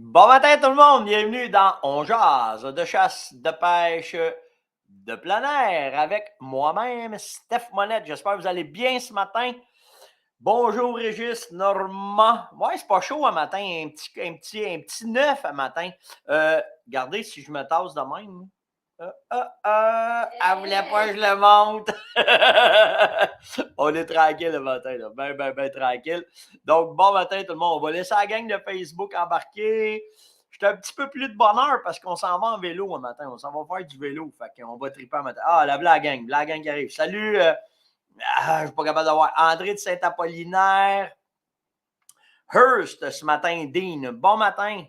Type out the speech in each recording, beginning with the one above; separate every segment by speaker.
Speaker 1: Bon matin tout le monde, bienvenue dans On jase de chasse, de pêche, de plein air avec moi-même, Steph Monette. J'espère que vous allez bien ce matin. Bonjour Régis, Normand. Ouais, c'est pas chaud un matin, un petit neuf un matin. Regardez si je me tasse de même. Elle voulait pas que je le monte. On est tranquille le matin, là. Ben tranquille. Donc, bon matin tout le monde. On va laisser la gang de Facebook embarquer. J'étais un petit peu plus de bonheur parce qu'on s'en va en vélo un matin. On s'en va faire du vélo. Fait qu'on va triper un matin. Ah, la gang qui arrive. Salut, je suis pas capable d'avoir André de Saint-Apollinaire. Hearst ce matin, Dean. Bon matin.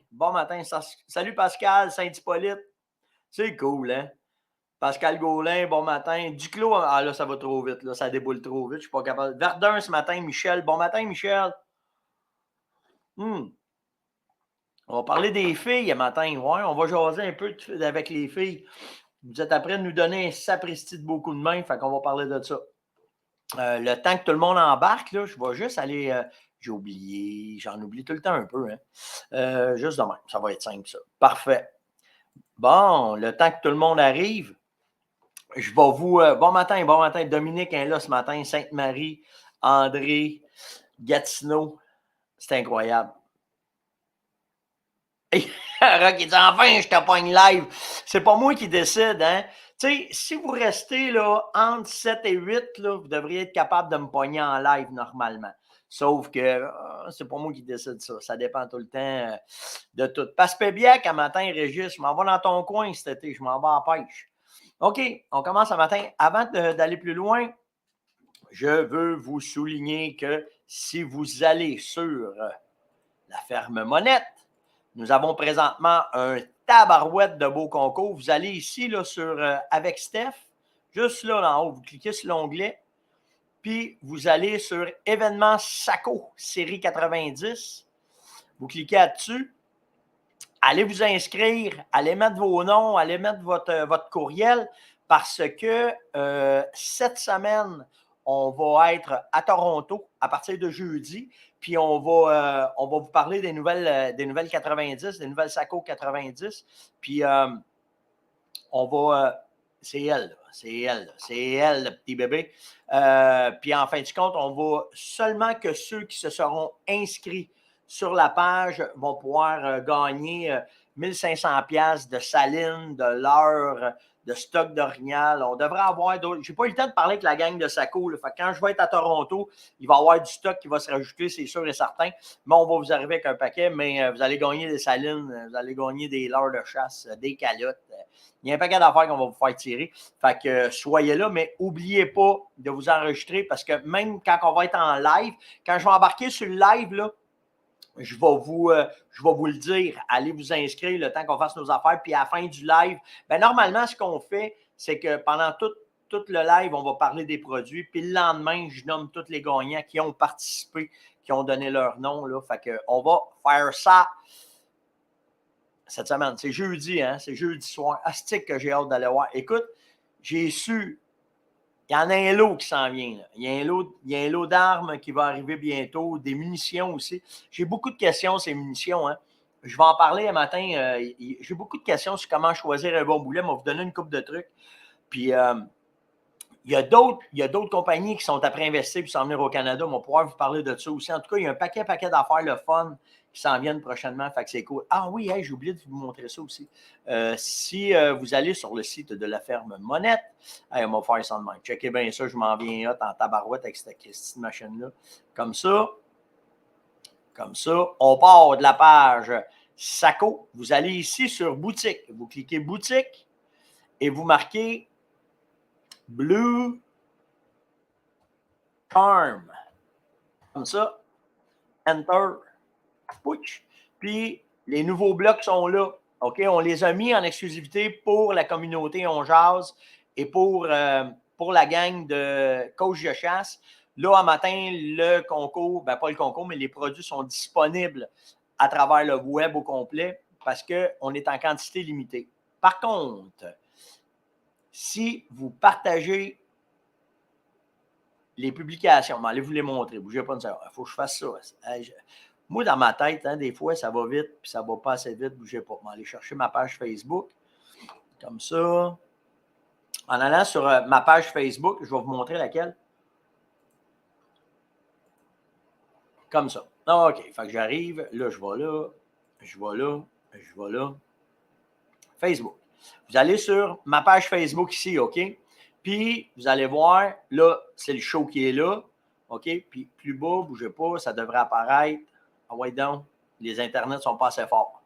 Speaker 1: Salut Pascal, Saint-Hippolyte. C'est cool, hein? Pascal Gaulin, bon matin. Duclos, ah là, ça va trop vite, là, ça déboule trop vite, je suis pas capable. Verdun ce matin, Michel. Bon matin, Michel. On va parler des filles ce matin. Ouais, on va jaser un peu avec les filles. Vous êtes après de nous donner un sapristi de beaucoup de mains, fait qu'on va parler de ça. Le temps que tout le monde embarque, là, je vais juste aller. J'ai oublié, j'en oublie tout le temps un peu. Hein. Juste de même, ça va être simple, ça. Parfait. Bon, le temps que tout le monde arrive, je vais vous. Bon matin, Dominique est là ce matin, Sainte-Marie, André, Gatineau. C'est incroyable. Rock, il dit enfin, je te pogne live. C'est pas moi qui décide, hein. Tu sais, si vous restez là entre 7 et 8, là, vous devriez être capable de me pogner en live normalement. Sauf que c'est pas moi qui décide ça. Ça dépend tout le temps de tout. Passe-Pébiac, un matin, Régis, je m'en vais dans ton coin cet été. Je m'en vais en pêche. OK, on commence un matin. Avant d'aller plus loin, je veux vous souligner que si vous allez sur la ferme Monette, nous avons présentement un tabarouette de beaux concours. Vous allez ici là, sur Avec Steph, juste là en haut, vous cliquez sur l'onglet, puis vous allez sur Événement SACO, série 90. Vous cliquez là-dessus. Allez vous inscrire, allez mettre vos noms, allez mettre votre courriel, parce que cette semaine, on va être à Toronto à partir de jeudi, puis on va vous parler des nouvelles 90, des nouvelles SACO 90, puis on va... c'est elle, le petit bébé. Puis en fin de compte, on va seulement que ceux qui se seront inscrits sur la page vont pouvoir gagner 1500 pièces de saline, de l'heure, de stock d'orignal. On devrait avoir d'autres. J'ai pas eu le temps de parler avec la gang de Saco. Là. Fait que quand je vais être à Toronto, il va y avoir du stock qui va se rajouter, c'est sûr et certain. Mais on va vous arriver avec un paquet, mais vous allez gagner des salines, vous allez gagner des leurres de chasse, des calottes. Il y a un paquet d'affaires qu'on va vous faire tirer. Fait que soyez là, mais n'oubliez pas de vous enregistrer parce que même quand on va être en live, quand je vais embarquer sur le live, là, je vais vous le dire. Allez vous inscrire le temps qu'on fasse nos affaires. Puis à la fin du live, ben normalement, ce qu'on fait, c'est que pendant tout le live, on va parler des produits. Puis le lendemain, je nomme tous les gagnants qui ont participé, qui ont donné leur nom. Là. Fait qu'on va faire ça cette semaine. C'est jeudi, hein? C'est jeudi soir. Astique que j'ai hâte d'aller voir. Écoute, j'ai su. Il y en a un lot qui s'en vient. Là. Il y a un lot d'armes qui va arriver bientôt, des munitions aussi. J'ai beaucoup de questions, ces munitions. Hein. Je vais en parler un matin. J'ai beaucoup de questions sur comment choisir un bon boulet. Je vais vous donner une couple de trucs. Puis, il y a d'autres compagnies qui sont après investir pour s'en venir au Canada. On va pouvoir vous parler de ça aussi. En tout cas, il y a un paquet d'affaires, le fun, qui s'en viennent prochainement. Fait que c'est cool. Ah oui, hey, j'ai oublié de vous montrer ça aussi. Si vous allez sur le site de la ferme Monette, hey, on va faire ça de même. Checkez bien ça, je m'en viens en tabarouette avec cette machine-là. Comme ça, on part de la page Saco. Vous allez ici sur boutique. Vous cliquez boutique et vous marquez Blue Charm. Comme ça. Enter. Pouch. Puis, les nouveaux blocs sont là. OK? On les a mis en exclusivité pour la communauté On Jase et pour la gang de coach de chasse. Là, un matin, le concours, ben pas le concours, mais les produits sont disponibles à travers le web au complet parce qu'on est en quantité limitée. Par contre, si vous partagez les publications, allez vous les montrer. Bougez pas une seconde. Il faut que je fasse ça. Moi, dans ma tête, hein, des fois, ça va vite, puis ça va pas assez vite, bougez pas. Je vais aller chercher ma page Facebook, comme ça. En allant sur ma page Facebook, je vais vous montrer laquelle. Comme ça. OK. Fait que j'arrive, là, je vais là, je vais là, je vais là. Facebook. Vous allez sur ma page Facebook ici, OK? Puis, vous allez voir, là, c'est le show qui est là, OK? Puis, plus bas, bougez pas, ça devrait apparaître. Ah ouais, donc, les internets ne sont pas assez forts.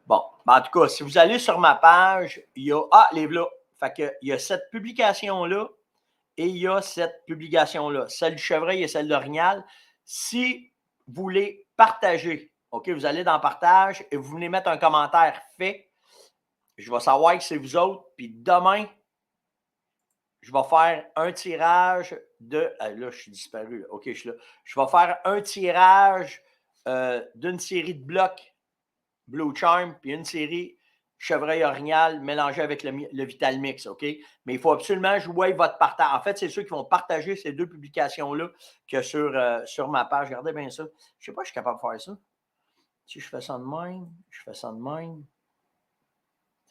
Speaker 1: Bon, ben, en tout cas, si vous allez sur ma page, il y a, les là. Fait que, il y a cette publication-là et il y a cette publication-là, celle du chevreuil et celle d'Orignal. Si vous voulez partager, OK, vous allez dans partage et vous venez mettre un commentaire fait. Je vais savoir que c'est vous autres. Puis demain, je vais faire un tirage de. Là, je suis disparu. Là. OK, je suis là. Je vais faire un tirage d'une série de blocs Blue Charm, puis une série Chevreuil Orignal mélangée avec le Vital Mix, OK? Mais il faut absolument jouer votre partage. En fait, c'est ceux qui vont partager ces deux publications-là que sur ma page. Regardez bien ça. Je ne sais pas si je suis capable de faire ça. Si je fais ça de même, je fais ça de même.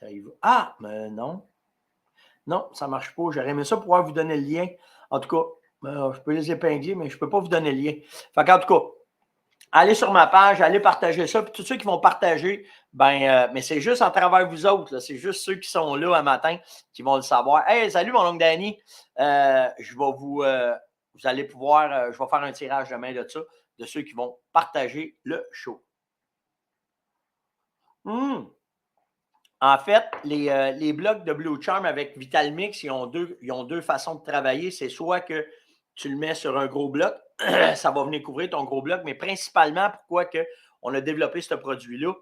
Speaker 1: Ça y va. Ah, mais non. Non, ça ne marche pas. J'aurais aimé ça pouvoir vous donner le lien. En tout cas, je peux les épingler, mais je ne peux pas vous donner le lien. Fait qu'en tout cas, allez sur ma page, allez partager ça. Puis tous ceux qui vont partager, mais c'est juste en travers vous autres. Là. C'est juste ceux qui sont là un matin qui vont le savoir. Hey, salut mon oncle Danny. Je vais vous allez pouvoir, je vais faire un tirage demain de ça, de ceux qui vont partager le show. En fait, les blocs de Blue Charm avec Vital Mix, ils ont deux façons de travailler. C'est soit que tu le mets sur un gros bloc, ça va venir couvrir ton gros bloc, mais principalement, pourquoi on a développé ce produit-là,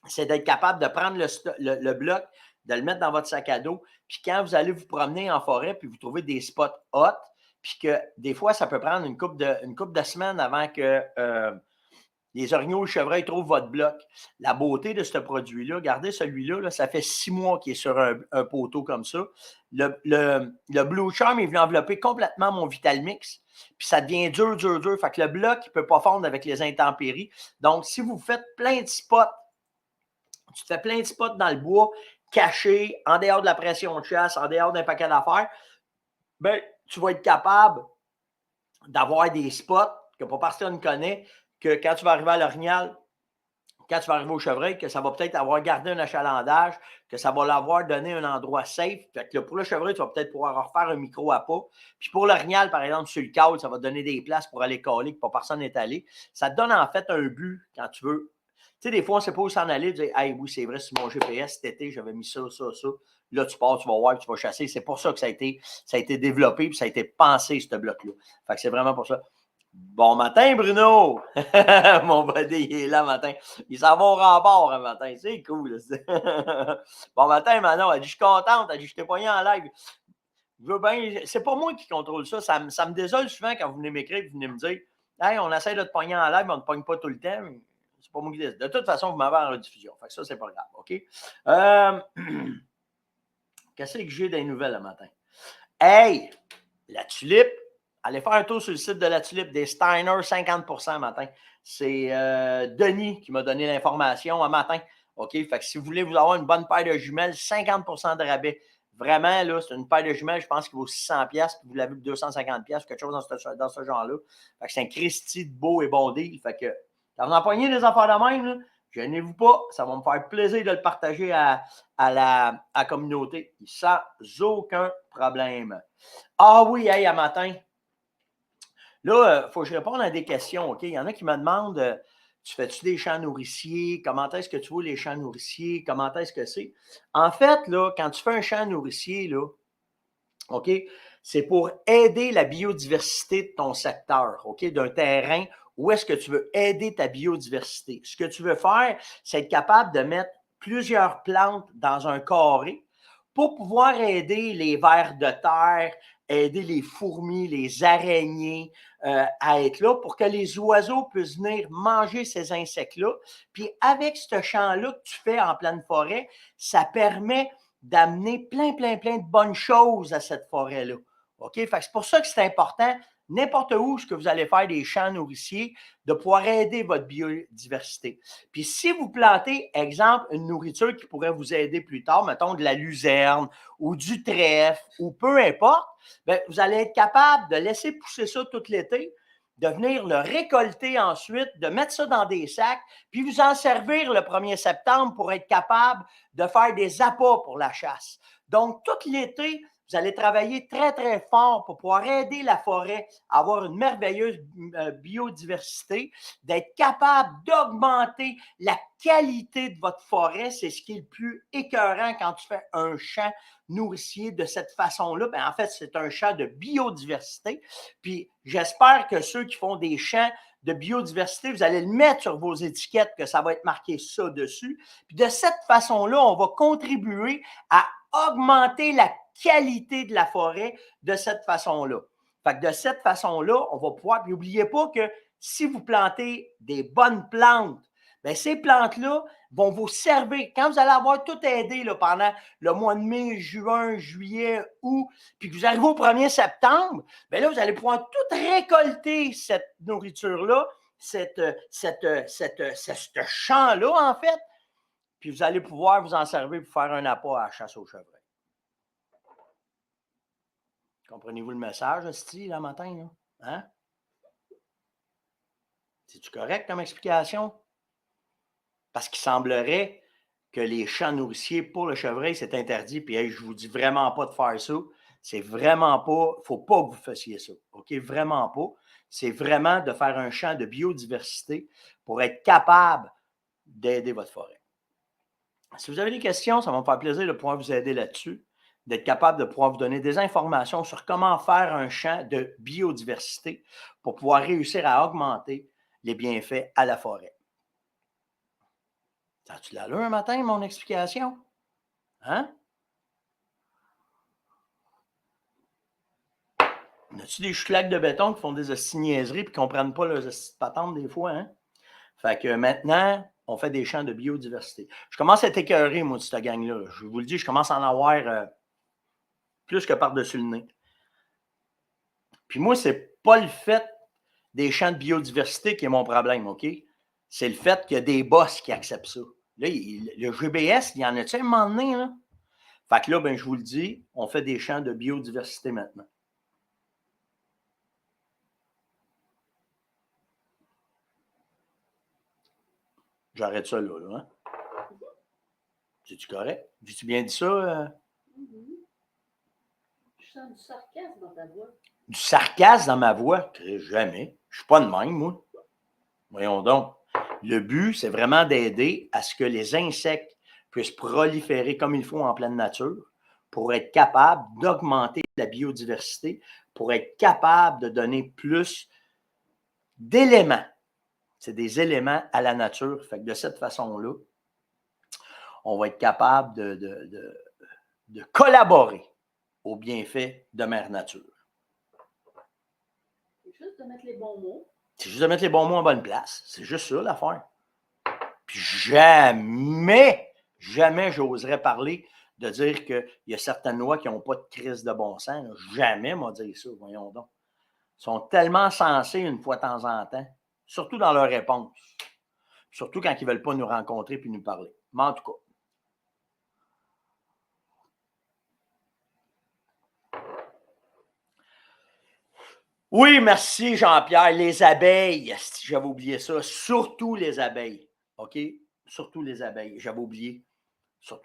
Speaker 1: c'est d'être capable de prendre le bloc, de le mettre dans votre sac à dos, puis quand vous allez vous promener en forêt, puis vous trouvez des spots hot, puis que des fois, ça peut prendre une couple de semaines avant que les orignaux ou le chevreuil trouvent votre bloc. La beauté de ce produit-là, regardez celui-là, là, ça fait 6 mois qu'il est sur un poteau comme ça. Le Blue Charm est venu envelopper complètement mon Vital Mix, puis ça devient dur. Fait que le bloc, il ne peut pas fondre avec les intempéries. Donc, si vous faites plein de spots, tu te fais plein de spots dans le bois, cachés, en dehors de la pression de chasse, en dehors d'un paquet d'affaires, tu vas être capable d'avoir des spots que pas personne ne connaît, que quand tu vas arriver à l'Orignal, quand tu vas arriver au chevreuil, que ça va peut-être avoir gardé un achalandage, que ça va l'avoir donné un endroit safe. Fait que pour le chevreuil, tu vas peut-être pouvoir refaire un micro à pas. Puis pour l'Orignal, par exemple, sur le câble, ça va te donner des places pour aller caler, que pas personne n'est allé. Ça te donne en fait un but quand tu veux. Tu sais, des fois, on ne sait pas où s'en aller. Tu dis, hey, oui, c'est vrai, sur mon GPS, cet été, j'avais mis ça. Là, tu pars, tu vas voir, tu vas chasser. C'est pour ça que ça a été développé, puis ça a été pensé, ce bloc-là. Fait que c'est vraiment pour ça. Bon matin, Bruno! Mon body, il est là matin. Il s'en va au rempart un matin. C'est cool. Bon matin, Manon. Elle dit, je suis contente. Elle dit, je t'ai poigné en live. C'est pas moi qui contrôle ça. Ça me désole souvent quand vous venez m'écrire et vous venez me dire, hey, on essaie de te pogner en live, mais on ne te pogne pas tout le temps. C'est pas moi qui décide. De toute façon, vous m'avez en rediffusion. Fait que ça, c'est pas grave. OK? Qu'est-ce que j'ai des nouvelles le matin? Hey! La tulipe! Allez faire un tour sur le site de la tulipe des Steiner, 50% matin. C'est Denis qui m'a donné l'information un matin. OK? Fait que si vous voulez vous avoir une bonne paire de jumelles, 50% de rabais. Vraiment, là, c'est une paire de jumelles, je pense qu'il vaut 600$, puis vous l'avez pour 250$, quelque chose dans ce genre-là. Fait que c'est un Christy de beau et bon deal. Fait que quand vous empoignez des affaires de même, là, gênez-vous pas, ça va me faire plaisir de le partager à la communauté sans aucun problème. Ah oui, hey, à matin. Là, il faut que je réponde à des questions, OK? Il y en a qui me demandent, tu fais-tu des champs nourriciers? Comment est-ce que tu vois les champs nourriciers? Comment est-ce que c'est? En fait, là, quand tu fais un champ nourricier, là, OK, c'est pour aider la biodiversité de ton secteur, OK, d'un terrain où est-ce que tu veux aider ta biodiversité. Ce que tu veux faire, c'est être capable de mettre plusieurs plantes dans un carré pour pouvoir aider les vers de terre, aider les fourmis, les araignées à être là pour que les oiseaux puissent venir manger ces insectes-là. Puis avec ce champ-là que tu fais en pleine forêt, ça permet d'amener plein de bonnes choses à cette forêt-là. OK? Fait que c'est pour ça que c'est important n'importe où ce que vous allez faire des champs nourriciers, de pouvoir aider votre biodiversité. Puis si vous plantez, exemple, une nourriture qui pourrait vous aider plus tard, mettons de la luzerne ou du trèfle ou peu importe, bien, vous allez être capable de laisser pousser ça tout l'été, de venir le récolter ensuite, de mettre ça dans des sacs, puis vous en servir le 1er septembre pour être capable de faire des appâts pour la chasse. Donc, tout l'été, vous allez travailler très, très fort pour pouvoir aider la forêt à avoir une merveilleuse biodiversité, d'être capable d'augmenter la qualité de votre forêt. C'est ce qui est le plus écœurant quand tu fais un champ nourricier de cette façon-là. Bien, en fait, c'est un champ de biodiversité. Puis, j'espère que ceux qui font des champs de biodiversité, vous allez le mettre sur vos étiquettes, que ça va être marqué ça dessus. Puis, de cette façon-là, on va contribuer à augmenter la qualité de la forêt de cette façon-là. Fait que de cette façon-là, on va pouvoir. Puis n'oubliez pas que si vous plantez des bonnes plantes, bien, ces plantes-là vont vous servir. Quand vous allez avoir tout aidé là, pendant le mois de mai, juin, juillet, août, puis que vous arrivez au 1er septembre, bien là, vous allez pouvoir tout récolter cette nourriture-là, ce champ-là, en fait, puis vous allez pouvoir vous en servir pour faire un appât à la chasse aux chevreuils. Comprenez-vous le message, Esti, là, matin? Là? Hein? C'est-tu correct comme explication? Parce qu'il semblerait que les champs nourriciers pour le chevreuil, c'est interdit. Puis hey, je ne vous dis vraiment pas de faire ça. C'est vraiment pas, il ne faut pas que vous fassiez ça. OK? Vraiment pas. C'est vraiment de faire un champ de biodiversité pour être capable d'aider votre forêt. Si vous avez des questions, ça va me faire plaisir de pouvoir vous aider là-dessus, d'être capable de pouvoir vous donner des informations sur comment faire un champ de biodiversité pour pouvoir réussir à augmenter les bienfaits à la forêt. As-tu l'allure un matin, mon explication? Hein? As-tu des chouclaques de béton qui font des niaiseries et qui ne comprennent pas leurs patentes des fois? Hein? Fait que maintenant, on fait des champs de biodiversité. Je commence à être écœuré, moi, de cette gang-là. Je vous le dis, je commence à en avoir plus que par-dessus le nez. Puis moi, c'est pas le fait des champs de biodiversité qui est mon problème, OK? C'est le fait qu'il y a des boss qui acceptent ça. Là, le GBS, il y en a-tu un moment donné, là? Fait que là, ben, je vous le dis, on fait des champs de biodiversité maintenant. J'arrête ça là, hein? C'est-tu correct? J'ai-tu bien dit ça?
Speaker 2: Je sens du sarcasme dans ta voix.
Speaker 1: Du sarcasme dans ma voix? Jamais. Je ne suis pas de même, moi. Voyons donc. Le but, c'est vraiment d'aider à ce que les insectes puissent proliférer comme il faut en pleine nature pour être capable d'augmenter la biodiversité, pour être capable de donner plus d'éléments. C'est des éléments à la nature. Fait que de cette façon-là, on va être capable de collaborer aux bienfaits de Mère Nature.
Speaker 2: C'est juste de mettre les bons mots.
Speaker 1: C'est juste de mettre les bons mots en bonne place. C'est juste ça l'affaire. Puis jamais j'oserais parler de dire qu'il y a certaines lois qui n'ont pas de crise de bon sens. Jamais m'a dit ça, voyons donc. Ils sont tellement sensés une fois de temps en temps, surtout dans leurs réponses. Surtout quand ils ne veulent pas nous rencontrer puis nous parler. Mais en tout cas. Oui, merci Jean-Pierre. Les abeilles, j'avais oublié ça. Surtout les abeilles. OK? Surtout les abeilles. J'avais oublié.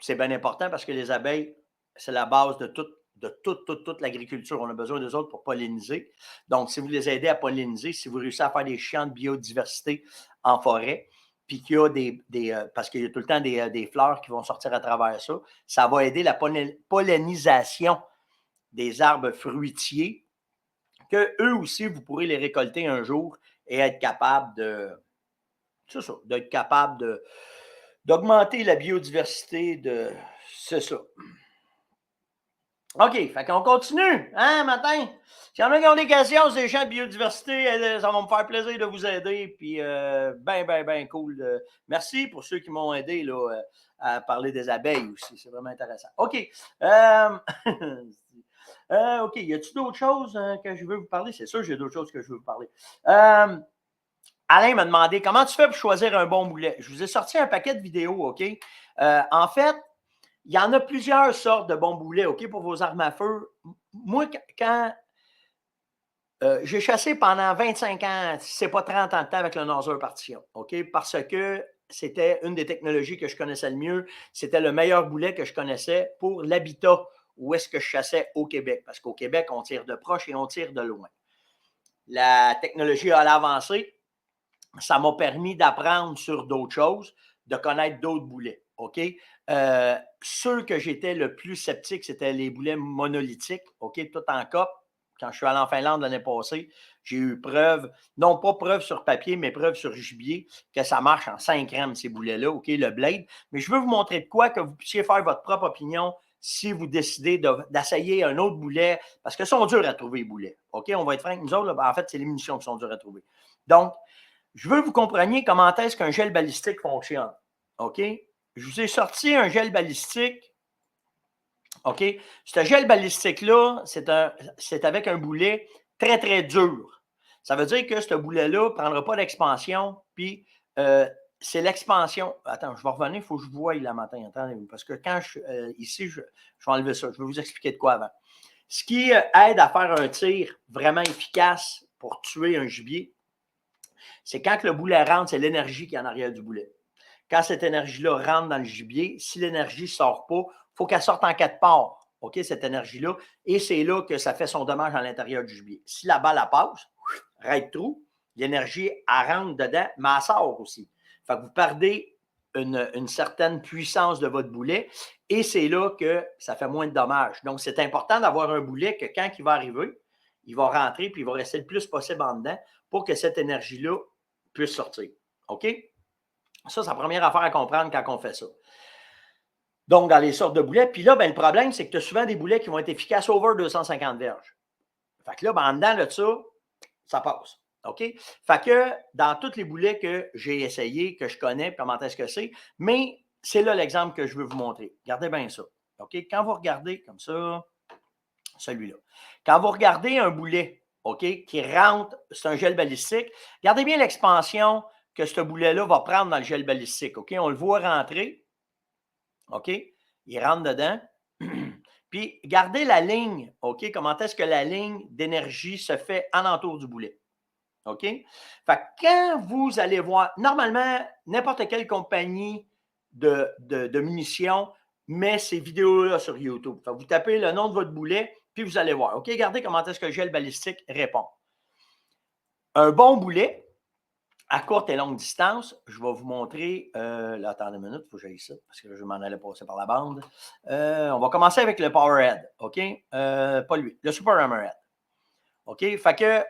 Speaker 1: C'est bien important parce que les abeilles, c'est la base de toute l'agriculture. On a besoin d'eux autres pour polliniser. Donc, si vous les aidez à polliniser, si vous réussissez à faire des champs de biodiversité en forêt, puis qu'il y a parce qu'il y a tout le temps des fleurs qui vont sortir à travers ça, ça va aider la pollinisation des arbres fruitiers, que eux aussi, vous pourrez les récolter un jour et être capable d'être capable d'augmenter la biodiversité c'est ça. OK, fait qu'on continue, hein, matin? S'il y en a qui ont des questions sur les champs de biodiversité, ça va me faire plaisir de vous aider. Puis, ben cool. Merci pour ceux qui m'ont aidé là, à parler des abeilles aussi. C'est vraiment intéressant. OK. OK. Y a-t-il d'autres choses que je veux vous parler? C'est sûr, j'ai d'autres choses que je veux vous parler. Alain m'a demandé comment tu fais pour choisir un bon boulet. Je vous ai sorti un paquet de vidéos, OK? En fait, il y en a plusieurs sortes de bons boulets, OK, pour vos armes à feu. Moi, quand j'ai chassé pendant 25 ans, si ce n'est pas 30 ans de temps avec le Northern Partition, OK? Parce que c'était une des technologies que je connaissais le mieux. C'était le meilleur boulet que je connaissais pour l'habitat où est-ce que je chassais au Québec. Parce qu'au Québec, on tire de proche et on tire de loin. La technologie a avancé. Ça m'a permis d'apprendre sur d'autres choses, de connaître d'autres boulets. OK? Ceux que j'étais le plus sceptique, c'était les boulets monolithiques, OK? Tout en cope. Quand je suis allé en Finlande l'année passée, j'ai eu preuve, non pas preuve sur papier, mais preuve sur gibier, que ça marche en 5 grammes, ces boulets-là, OK, le blade. Mais je veux vous montrer de quoi que vous puissiez faire votre propre opinion si vous décidez d'essayer un autre boulet, parce que sont durs à trouver, les boulets. OK, on va être franc, nous autres, là, en fait, c'est les munitions qui sont dures à trouver. Donc, je veux que vous compreniez comment est-ce qu'un gel balistique fonctionne. OK? Je vous ai sorti un gel balistique. OK? Ce gel balistique-là, c'est avec un boulet très, très dur. Ça veut dire que ce boulet-là ne prendra pas d'expansion, puis c'est l'expansion. Attends, je vais revenir, il faut que je voie la matin. Attendez-vous, parce que quand ici, je vais enlever ça. Je vais vous expliquer de quoi avant. Ce qui aide à faire un tir vraiment efficace pour tuer un gibier, c'est quand le boulet rentre, c'est l'énergie qui est en arrière du boulet. Quand cette énergie-là rentre dans le gibier, si l'énergie ne sort pas, il faut qu'elle sorte en 4 parts, OK, cette énergie-là, et c'est là que ça fait son dommage à l'intérieur du gibier. Si la balle, elle passe, right through, l'énergie, elle rentre dedans, mais elle sort aussi. Fait que vous perdez une certaine puissance de votre boulet, et c'est là que ça fait moins de dommages. Donc, c'est important d'avoir un boulet que quand il va arriver, il va rentrer, puis il va rester le plus possible en dedans pour que cette énergie-là puisse sortir. OK? Ça, c'est la première affaire à comprendre quand on fait ça. Donc, dans les sortes de boulets. Puis là, ben, le problème, c'est que tu as souvent des boulets qui vont être efficaces over 250 verges. Fait que là, ben, en dedans de ça, ça passe. OK? Fait que dans tous les boulets que j'ai essayés, que je connais, comment est-ce que c'est, mais c'est là l'exemple que je veux vous montrer. Regardez bien ça. OK? Quand vous regardez comme ça, celui-là. Quand vous regardez un boulet, OK, qui rentre, c'est un gel balistique, regardez bien l'expansion que ce boulet-là va prendre dans le gel balistique. OK? On le voit rentrer. OK? Il rentre dedans. Puis, gardez la ligne. OK? Comment est-ce que la ligne d'énergie se fait en entour du boulet? OK? Fait que quand vous allez voir, normalement, n'importe quelle compagnie de munitions met ces vidéos-là sur YouTube. Fait que vous tapez le nom de votre boulet, puis vous allez voir. OK? Regardez comment est-ce que le gel balistique répond. Un bon boulet, à courte et longue distance, je vais vous montrer. Là, attendez une minute, il faut que j'aille ça, parce que je m'en allais passer par la bande. On va commencer avec le Powerhead, OK? Pas lui, le Super Hammerhead. OK? Fait que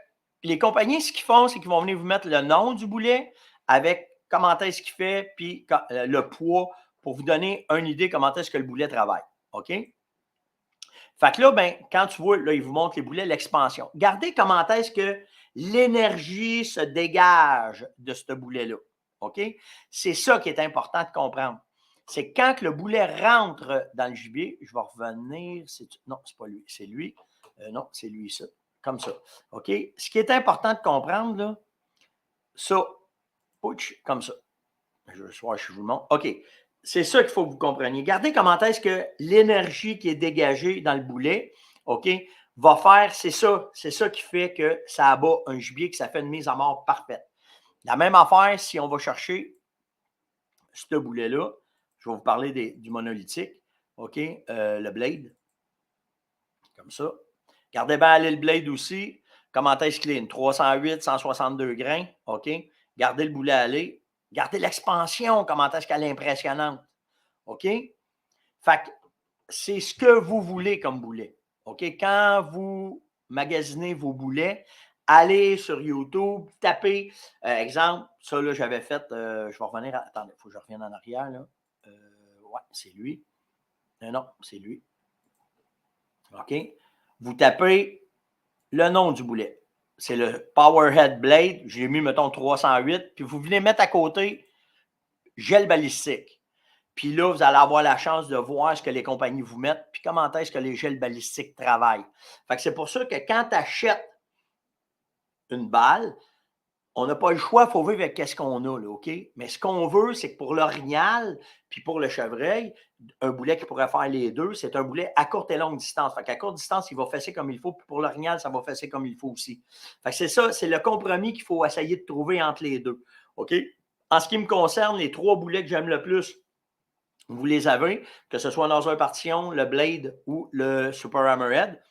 Speaker 1: les compagnies, ce qu'ils font, c'est qu'ils vont venir vous mettre le nom du boulet avec comment est-ce qu'il fait, puis le poids, pour vous donner une idée comment est-ce que le boulet travaille. OK? Fait que là, ben, quand tu vois, là, ils vous montrent les boulets, l'expansion. Regardez comment est-ce que l'énergie se dégage de ce boulet-là. OK? C'est ça qui est important de comprendre. C'est quand le boulet rentre dans le gibier, je vais revenir. Non, c'est pas lui, c'est lui. Non, c'est lui, ça. Comme ça. OK? Ce qui est important de comprendre, là, ça, comme ça. Je vous le montre. OK. C'est ça qu'il faut que vous compreniez. Regardez comment est-ce que l'énergie qui est dégagée dans le boulet, OK, va faire, c'est ça qui fait que ça abat un gibier, que ça fait une mise à mort parfaite. La même affaire, si on va chercher ce boulet-là, je vais vous parler du monolithique, OK, le blade, comme ça. Regardez bien aller le blade aussi, comment est-ce qu'il est, une 308, 162 grains, OK. Gardez le boulet aller. Regardez l'expansion, comment est-ce qu'elle est impressionnante. OK? Fait que c'est ce que vous voulez comme boulet. OK? Quand vous magasinez vos boulets, allez sur YouTube, tapez, exemple, ça là, j'avais fait, je vais revenir, attendez, il faut que je revienne en arrière, là. Ouais, c'est lui. Non, c'est lui. OK? Vous tapez le nom du boulet. C'est le Powerhead Blade. J'ai mis, mettons, 308. Puis vous venez mettre à côté gel balistique. Puis là, vous allez avoir la chance de voir ce que les compagnies vous mettent, puis comment est-ce que les gels balistiques travaillent. Fait que c'est pour ça que quand tu achètes une balle, on n'a pas le choix, il faut vivre avec ce qu'on a, là, OK? Mais ce qu'on veut, c'est que pour l'orignal, puis pour le chevreuil, un boulet qui pourrait faire les deux, c'est un boulet à courte et longue distance. Fait qu'à courte distance, il va fesser comme il faut, puis pour l'orignal, ça va fesser comme il faut aussi. Fait que c'est ça, c'est le compromis qu'il faut essayer de trouver entre les deux. OK? En ce qui me concerne, les 3 boulets que j'aime le plus, vous les avez, que ce soit dans un partition, le Blade ou le Super Hammerhead.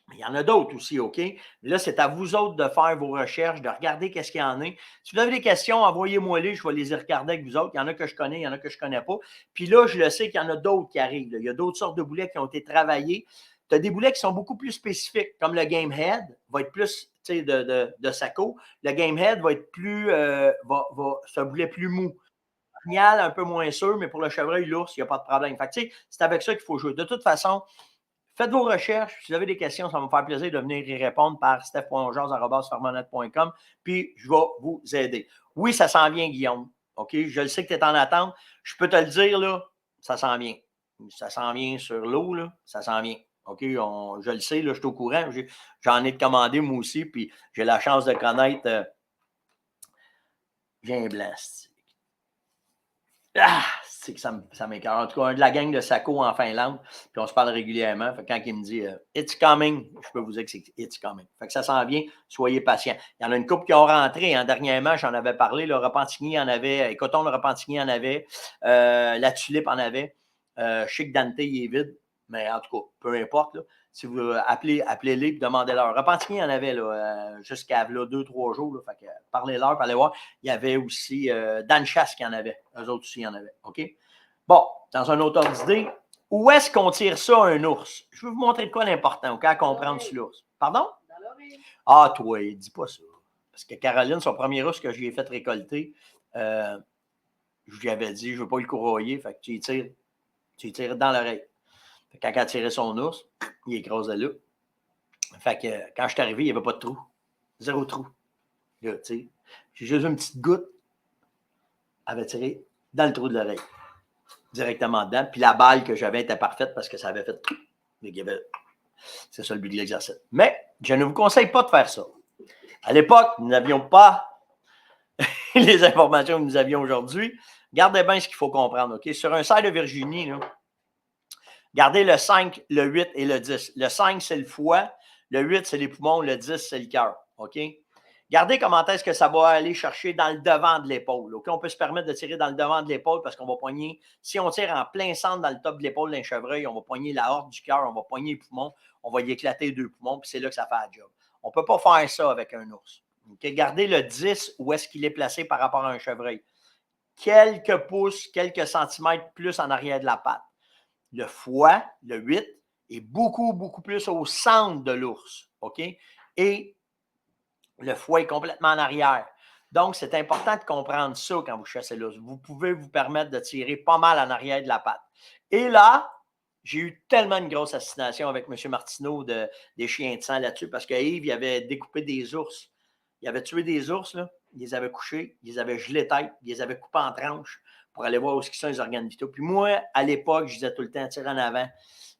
Speaker 1: Mais il y en a d'autres aussi, OK? Là, c'est à vous autres de faire vos recherches, de regarder qu'est-ce qu'il y en a. Si vous avez des questions, envoyez-moi-les, je vais les regarder avec vous autres. Il y en a que je connais, il y en a que je ne connais pas. Puis là, je le sais qu'il y en a d'autres qui arrivent. Là. Il y a d'autres sortes de boulets qui ont été travaillés. Tu as des boulets qui sont beaucoup plus spécifiques, comme le Game Head, va être plus de Sako. Le Game Head va être plus, c'est un boulet plus mou. Orignal, un peu moins sûr, mais pour le chevreuil, l'ours, il n'y a pas de problème. Fait que, c'est avec ça qu'il faut jouer. De toute façon, faites vos recherches. Si vous avez des questions, ça va me faire plaisir de venir y répondre par steph.jase@farmonette.com. Puis, je vais vous aider. Oui, ça s'en vient, Guillaume. OK? Je le sais que tu es en attente. Je peux te le dire, là, ça s'en vient. Ça s'en vient sur l'eau, là. Ça s'en vient. OK? Je le sais, là, je suis au courant. J'en ai commandé, moi aussi. Puis, j'ai la chance de connaître. J'ai un blast. C'est que ça m'écoeure. En tout cas, un de la gang de Sako en Finlande, puis on se parle régulièrement. Fait que quand il me dit It's coming, je peux vous dire que c'est It's coming. Fait que ça s'en vient, soyez patients. Il y en a une couple qui ont rentré. Hein, dernièrement, j'en avais parlé. Le Repentigny en avait, Coton, le Repentigny en avait, la Tulipe en avait. Chic Dante, il est vide. Mais en tout cas, peu importe. Là, si vous appelez-les et demandez-leur. Repentigny en avait jusqu'à 2-3 jours. Là, fait que parlez-leur, allez voir. Il y avait aussi Dan Chasse qui en avait. Eux autres aussi, il y en avait. OK? Bon, dans un autre ordre d'idée, où est-ce qu'on tire ça un ours? Je vais vous montrer de quoi l'important, OK, à comprendre sur l'ours. Pardon?
Speaker 2: Dans l'oreille.
Speaker 1: Ah, toi, dis pas ça. Parce que Caroline, son premier ours que je lui ai fait récolter, je lui avais dit, je ne veux pas le courroyer, fait que tu y tires dans l'oreille. Quand elle a tiré son ours, il écrasait là. Fait que quand je suis arrivé, il n'y avait pas de trou. 0 trou. Là, tu sais, j'ai juste une petite goutte. Elle avait tiré dans le trou de l'oreille. Directement dedans. Puis la balle que j'avais était parfaite parce que ça avait fait. C'est ça le but de l'exercice. Mais je ne vous conseille pas de faire ça. À l'époque, nous n'avions pas les informations que nous avions aujourd'hui. Gardez bien ce qu'il faut comprendre. OK? Sur un cerf de Virginie, là, gardez le 5, le 8 et le 10. Le 5, c'est le foie. Le 8, c'est les poumons. Le 10, c'est le cœur. OK? Regardez comment est-ce que ça va aller chercher dans le devant de l'épaule. OK? On peut se permettre de tirer dans le devant de l'épaule parce qu'on va poigner, si on tire en plein centre dans le top de l'épaule d'un chevreuil, on va poigner la horte du cœur, on va poigner les poumons, on va y éclater 2 poumons, puis c'est là que ça fait la job. On ne peut pas faire ça avec un ours. Okay? Gardez le 10 où est-ce qu'il est placé par rapport à un chevreuil. Quelques pouces, quelques centimètres plus en arrière de la patte. Le foie, le 8, est beaucoup, beaucoup plus au centre de l'ours. OK? Et le foie est complètement en arrière. Donc, c'est important de comprendre ça quand vous chassez l'ours. Vous pouvez vous permettre de tirer pas mal en arrière de la patte. Et là, j'ai eu tellement une grosse assassination avec M. Martineau des chiens de sang là-dessus parce que Yves, il avait découpé des ours. Il avait tué des ours, là. Il les avait couchés, il les avait gelés tête, il les avait coupés en tranches pour aller voir où sont les organes vitaux. Puis moi, à l'époque, je disais tout le temps, tire en avant.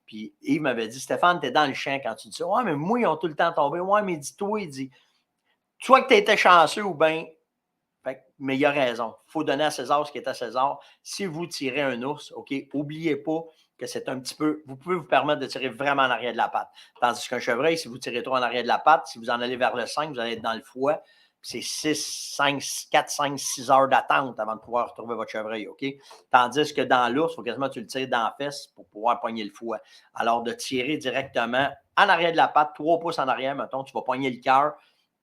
Speaker 1: Puis Yves m'avait dit, Stéphane, t'es dans le champ quand tu dis ça. Ouais, mais moi, ils ont tout le temps tombé. Ouais, mais dis-toi, il dit, soit que tu étais chanceux ou bien. Mais il a raison. Il faut donner à César ce qui est à César. Si vous tirez un ours, OK, n'oubliez pas que c'est un petit peu. Vous pouvez vous permettre de tirer vraiment en arrière de la patte. Tandis qu'un chevreuil, si vous tirez trop en arrière de la patte, si vous en allez vers le 5, vous allez être dans le foie. C'est 4, 5, 6 heures d'attente avant de pouvoir retrouver votre chevreuil, OK? Tandis que dans l'ours, il faut quasiment que tu le tires dans la fesse pour pouvoir pogner le foie. Alors, de tirer directement en arrière de la patte, 3 pouces en arrière, mettons, tu vas pogner le cœur,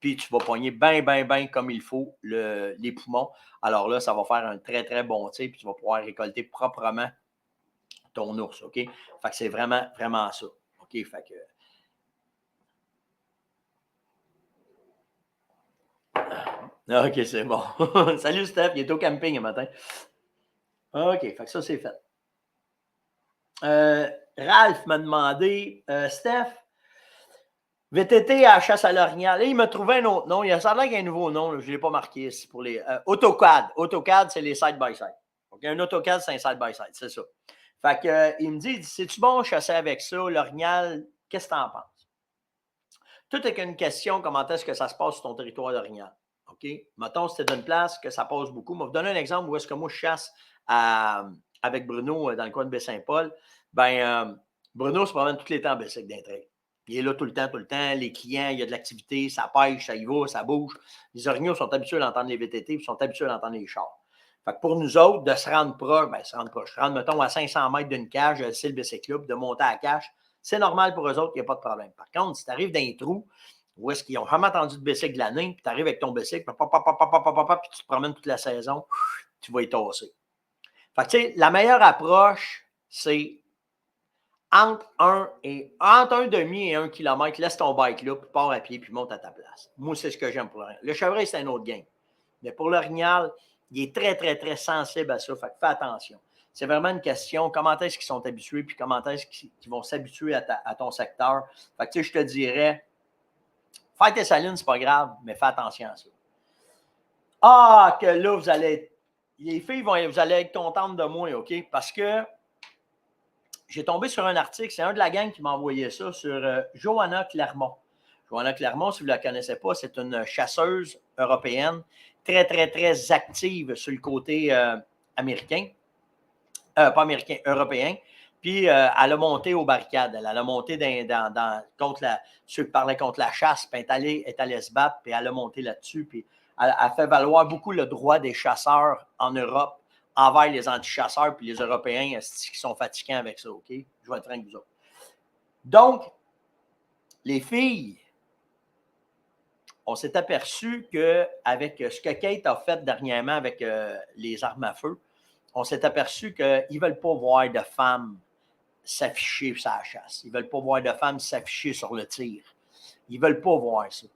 Speaker 1: puis tu vas pogner bien comme il faut les poumons. Alors là, ça va faire un très, très bon tir, puis tu vas pouvoir récolter proprement ton ours, OK? Fait que c'est vraiment, vraiment ça. OK? Fait que. OK, c'est bon. Salut Steph, il est au camping le matin. OK, fait que ça, c'est fait. Ralph m'a demandé, Steph, VTT à chasse à l'orignal. Là, il m'a trouvé un autre nom. Il y a ça l'air qu'il y a un nouveau nom. Là, je ne l'ai pas marqué ici pour les. AutoCAD. AutoCAD, c'est les side-by-side. Okay? Un AutoCAD, c'est un side-by-side, c'est ça. Fait que, il me dit, c'est-tu bon chasser avec ça, l'orignal? Qu'est-ce que tu en penses? Tout est qu'une question, comment est-ce que ça se passe sur ton territoire d'orignal. OK? Mettons, c'était d'une place que ça passe beaucoup. Je vais vous donner un exemple où est-ce que moi, je chasse avec Bruno dans le coin de Baie-Saint-Paul. Bruno se promène tout les temps en bicycle d'un trail. Il est là tout le temps, tout le temps. Les clients, il y a de l'activité, ça pêche, ça y va, ça bouge. Les orignaux sont habitués à entendre les VTT, puis sont habitués à entendre les chars. Fait que pour nous autres, de se rendre proche, se rendre, mettons, à 500 mètres d'une cage, c'est le bicycle, puis de monter à la cage, c'est normal pour eux autres, il n'y a pas de problème. Par contre, si tu arrives dans un trou où est-ce qu'ils n'ont jamais entendu de bicycle de l'année, puis tu arrives avec ton bicycle, puis tu te promènes toute la saison, tu vas y tasser. Fait que, tu sais, la meilleure approche, c'est entre un demi et 1 kilomètre, laisse ton bike là, puis pars à pied, puis monte à ta place. Moi, c'est ce que j'aime pour le Le chevreuil, c'est un autre game. Mais pour l'orignal, il est très, très, très sensible à ça. Fait que fais attention. C'est vraiment une question, comment est-ce qu'ils sont habitués, puis comment est-ce qu'ils vont s'habituer à ton secteur. Fait que, tu sais, je te dirais, faire tes salines, c'est pas grave, mais fais attention à ça. Ah, que là, vous allez les filles, vous allez être contentes de moi, OK? Parce que j'ai tombé sur un article, c'est un de la gang qui m'a envoyé ça sur Johanna Clermont. Johanna Clermont, si vous ne la connaissez pas, c'est une chasseuse européenne très, très, très active sur le côté américain. Pas américain, européen. Puis, elle a monté aux barricades. Elle a monté contre ceux qui parlaient contre la chasse, puis elle est allée se battre, puis elle a monté là-dessus. Puis, elle fait valoir beaucoup le droit des chasseurs en Europe envers les anti-chasseurs, puis les Européens qui sont fatigants avec ça, OK? Je vais être franc avec vous autres. Donc, les filles, on s'est aperçu qu'avec ce que Kate a fait dernièrement avec les armes à feu, on s'est aperçu qu'ils ne veulent pas voir de femmes s'afficher sur la chasse. Ils ne veulent pas voir de femmes s'afficher sur le tir. Ils ne veulent pas voir ça.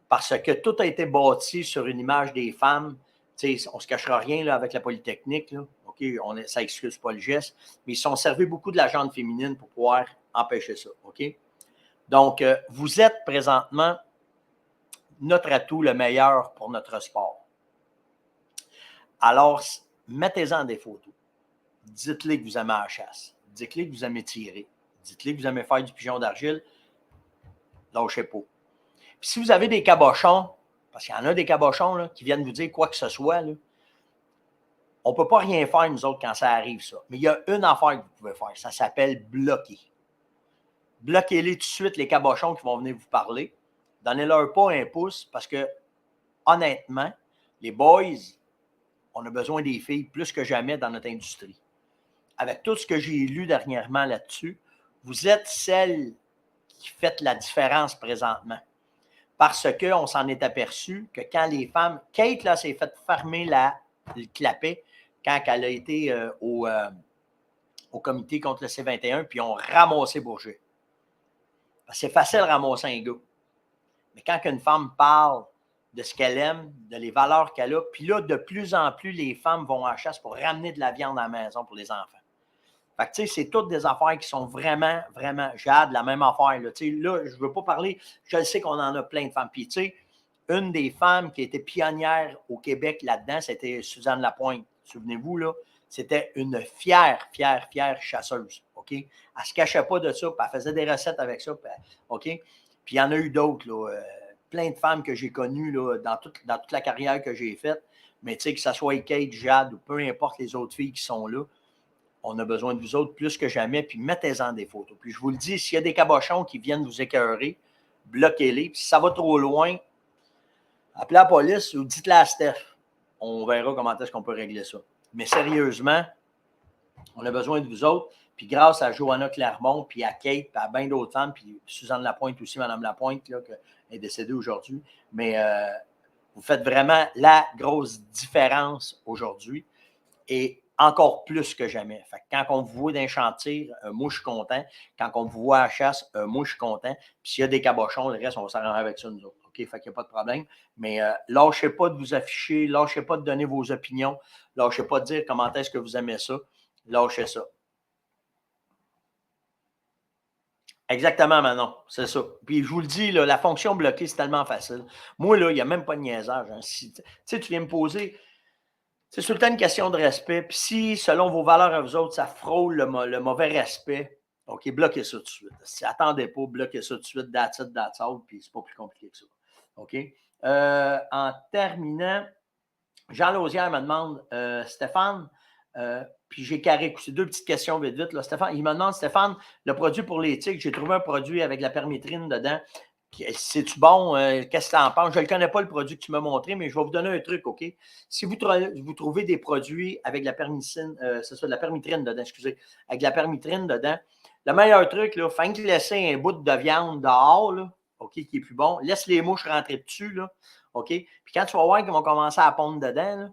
Speaker 1: Parce que tout a été bâti sur une image des femmes. T'sais, on ne se cachera rien là, avec la Polytechnique. Là. Okay? Ça n'excuse pas le geste. Mais ils sont servis beaucoup de la gente féminine pour pouvoir empêcher ça. Okay? Donc, vous êtes présentement notre atout, le meilleur pour notre sport. Alors, mettez-en des photos. Dites-les que vous aimez la chasse. Dites-les que vous aimez tirer. Dites-les que vous aimez faire du pigeon d'argile. Lâchez pas. Puis si vous avez des cabochons, parce qu'il y en a des cabochons là, qui viennent vous dire quoi que ce soit, là, on ne peut pas rien faire, nous autres, quand ça arrive, ça. Mais il y a une affaire que vous pouvez faire. Ça s'appelle bloquer. Bloquez-les tout de suite, les cabochons qui vont venir vous parler. Donnez-leur pas un pouce parce que, honnêtement, les boys, on a besoin des filles plus que jamais dans notre industrie. Avec tout ce que j'ai lu dernièrement là-dessus, vous êtes celle qui fait la différence présentement. Parce qu'on s'en est aperçu que quand les femmes... Kate, là, s'est fait fermer le clapet quand elle a été au comité contre le C21, puis on ramassé Bourget. C'est facile de ramasser un gars. Mais quand une femme parle de ce qu'elle aime, de les valeurs qu'elle a, puis là, de plus en plus, les femmes vont à la chasse pour ramener de la viande à la maison pour les enfants. Fait que, tu sais, c'est toutes des affaires qui sont vraiment, vraiment, j'ai hâte de la même affaire. Là, tu sais, là je ne veux pas parler, je sais qu'on en a plein de femmes. Puis, tu sais, une des femmes qui était pionnière au Québec là-dedans, c'était Suzanne Lapointe. Souvenez-vous, là, c'était une fière chasseuse. OK? Elle ne se cachait pas de ça, puis elle faisait des recettes avec ça. OK? Puis, il y en a eu d'autres, là, plein de femmes que j'ai connues là, dans toute la carrière que j'ai faite. Mais, tu sais, que ce soit Kate, Jade ou peu importe les autres filles qui sont là, on a besoin de vous autres plus que jamais, puis mettez-en des photos. Puis je vous le dis, s'il y a des cabochons qui viennent vous écœurer, bloquez-les. Puis si ça va trop loin, appelez la police ou dites-le à Steph. On verra comment est-ce qu'on peut régler ça. Mais sérieusement, on a besoin de vous autres. Puis grâce à Johanna Clermont, puis à Kate, puis à bien d'autres femmes, puis Suzanne Lapointe aussi, Mme Lapointe, là, qui est décédée aujourd'hui. Mais vous faites vraiment la grosse différence aujourd'hui. Et encore plus que jamais. Fait que quand on vous voit dans un chantier, moi, je suis content. Quand on vous voit à la chasse, moi, je suis content. Puis s'il y a des cabochons, le reste, on va s'arranger avec ça, nous autres. OK? Fait qu'il n'y a pas de problème. Mais lâchez pas de vous afficher, lâchez pas de donner vos opinions, lâchez pas de dire comment est-ce que vous aimez ça. Lâchez ça. Exactement, Manon. C'est ça. Puis je vous le dis, là, la fonction bloquée, c'est tellement facile. Moi, là, il n'y a même pas de niaisage. Hein. Si, tu sais, tu viens me poser... C'est tout le temps une question de respect. Puis si, selon vos valeurs à vous autres, ça frôle le mauvais respect, OK, bloquez ça tout de suite. Si attendez pas, bloquez ça tout de suite, that's it, that's all, puis c'est pas plus compliqué que ça. OK? En terminant, Jean Lausière me demande, Stéphane, puis j'ai carré aussi deux petites questions vite, vite. Là, Stéphane, il me demande, Stéphane, le produit pour les tiques, j'ai trouvé un produit avec la permétrine dedans. C'est-tu bon? Qu'est-ce que tu en penses? Je ne le connais pas, le produit que tu m'as montré, mais je vais vous donner un truc, OK? Si vous trouvez des produits avec la permétrine, c'est ça, de la permétrine dedans, excusez, avec de la permétrine dedans, le meilleur truc, il faut que laisser un bout de viande dehors, là, OK, qui est plus bon. Laisse les mouches rentrer dessus, là, OK? Puis quand tu vas voir qu'ils vont commencer à pondre dedans, là,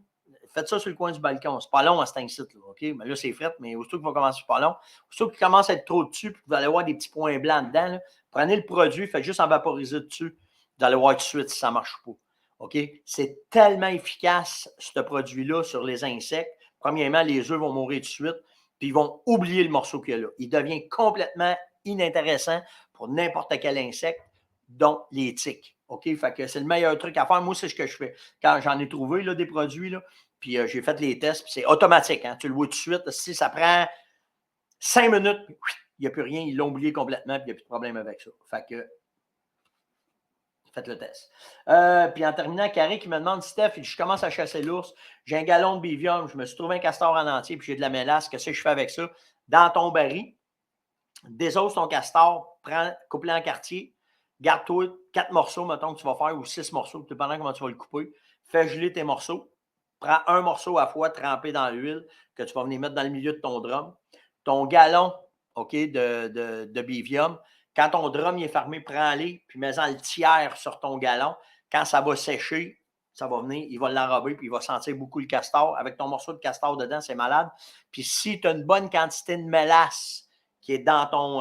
Speaker 1: faites ça sur le coin du balcon. C'est pas long à cet incite, là, OK? Mais là, c'est fret, mais aussitôt qu'il va commencer, c'est pas long. Aussitôt qu'il commence à être trop dessus, puis vous allez voir des petits points blancs dedans, là, prenez le produit, faites juste en vaporiser dessus. Vous allez voir tout de suite si ça ne marche pas. OK? C'est tellement efficace, ce produit-là, sur les insectes. Premièrement, les œufs vont mourir tout de suite, puis ils vont oublier le morceau qu'il y a là. Il devient complètement inintéressant pour n'importe quel insecte, dont les tiques. OK? Fait que c'est le meilleur truc à faire. Moi, c'est ce que je fais. Quand j'en ai trouvé là, des produits, là, puis j'ai fait les tests, puis c'est automatique. Hein? Tu le vois tout de suite. Si ça prend 5 minutes, il n'y a plus rien. Ils l'ont oublié complètement, puis il n'y a plus de problème avec ça. Fait que faites le test. Puis en terminant, Carré qui me demande, Steph, je commence à chasser l'ours, j'ai un gallon de bivium, je me suis trouvé un castor en entier, puis j'ai de la mélasse, qu'est-ce que je fais avec ça? Dans ton baril, désosse ton castor, coupe-le en quartier, garde-toi 4 morceaux, mettons, que tu vas faire, ou 6 morceaux, dépendant comment tu vas le couper. Fais geler tes morceaux. Prends un morceau à la fois trempé dans l'huile que tu vas venir mettre dans le milieu de ton drum. Ton gallon, OK, de bivium, quand ton drum est fermé, prends-les, puis mets-en le tiers sur ton gallon. Quand ça va sécher, ça va venir, il va l'enrober, puis il va sentir beaucoup le castor. Avec ton morceau de castor dedans, c'est malade. Puis si tu as une bonne quantité de mélasse qui est dans ton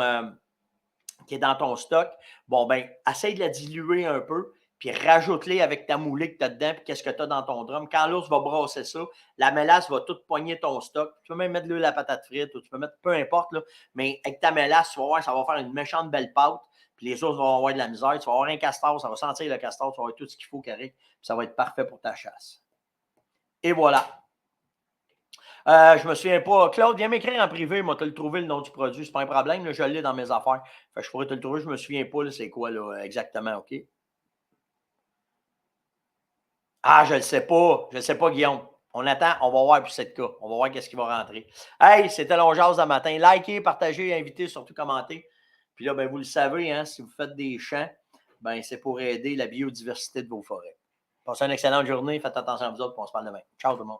Speaker 1: stock, bon, ben, essaye de la diluer un peu, puis rajoute-les avec ta moulée que tu as dedans, puis qu'est-ce que tu as dans ton drum. Quand l'ours va brasser ça, la mélasse va tout poigner ton stock. Tu peux même mettre de l'huile à patate frite, ou tu peux mettre peu importe, là, mais avec ta mélasse, tu vas voir, ça va faire une méchante belle pâte, puis les ours vont avoir de la misère. Tu vas avoir un castor, ça va sentir le castor, tu vas avoir tout ce qu'il faut, carré, puis ça va être parfait pour ta chasse. Et voilà. Je me souviens pas. Claude, viens m'écrire en privé. Moi, tu as le trouvé le nom du produit. C'est pas un problème. Là, je l'ai dans mes affaires. Fait que je pourrais te le trouver. Je me souviens pas. C'est quoi là, exactement. OK? Ah, je le sais pas. Je le sais pas, Guillaume. On attend. On va voir puis c'est le cas. On va voir qu'est-ce qui va rentrer. Hey, c'était Longeance de matin. Likez, partagez, invitez, surtout commentez. Puis là, ben, vous le savez, hein, si vous faites des champs, ben, c'est pour aider la biodiversité de vos forêts. Passez une excellente journée. Faites attention à vous autres. On se parle demain. Ciao tout le monde.